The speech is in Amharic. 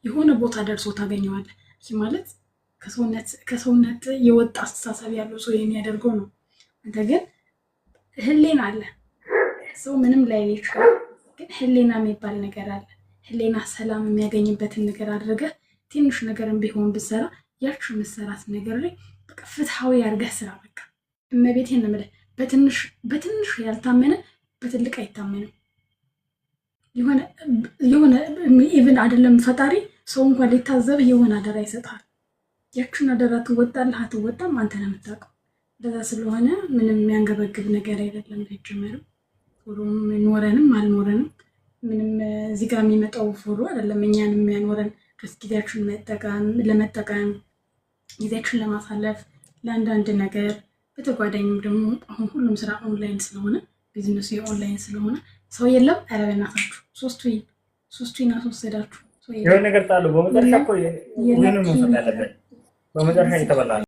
የሆነ ቦታ ደርሶ ታገኘዋለህ። ይህ ማለት ከሰውነት የወጣ አስተሳሰብ ያለው ሰው የሚያደርገው ነው። አንተ ግን ህሊና አለ። ሰው ምንም ላይ ይችላል፣ ግን ህሊና የሚባል ነገር አለ። ህሊና ሰላም የሚያገኝበትን ነገር አድርገህ ትንሽ ነገርን ቢሆን ብትሰራ ያቺ መሰራት ነገር ላይ በቃ ፍትሃዊ አድርገህ ስራ። በቃ እመቤቴን ነው የምልህ። በትንሽ ያልታመነ በትልቅ አይታመንም። የሆነ ኢቭን አይደለም ፈጣሪ ሰው እንኳን ሊታዘብህ የሆነ አደራ ይሰጣል። ያችን አደራ ትወጣለህ አትወጣም አንተ ነው የምታውቀው። እንደዛ ስለሆነ ምንም የሚያንገበግብ ነገር አይደለም። ጀመረም ፎሎም ኖረንም አልኖረንም ምንም እዚህ ጋር የሚመጣው ፎሎ አይደለም እኛን የሚያኖረን። ጊዜያችን ለመጠቀም ጊዜያችን ለማሳለፍ ለአንዳንድ ነገር በተጓዳኝም ደግሞ አሁን ሁሉም ስራ ኦንላይን ስለሆነ ቢዝነሱ የኦንላይን ስለሆነ ሰው የለም። ኧረ በእናታችሁ ሶስቱን አስወሰዳችሁ የሆነ ነገር ጣሉ። በመጨረሻ እኮ ይሄንን ነው ያለበት። በመጨረሻ ይተበላል።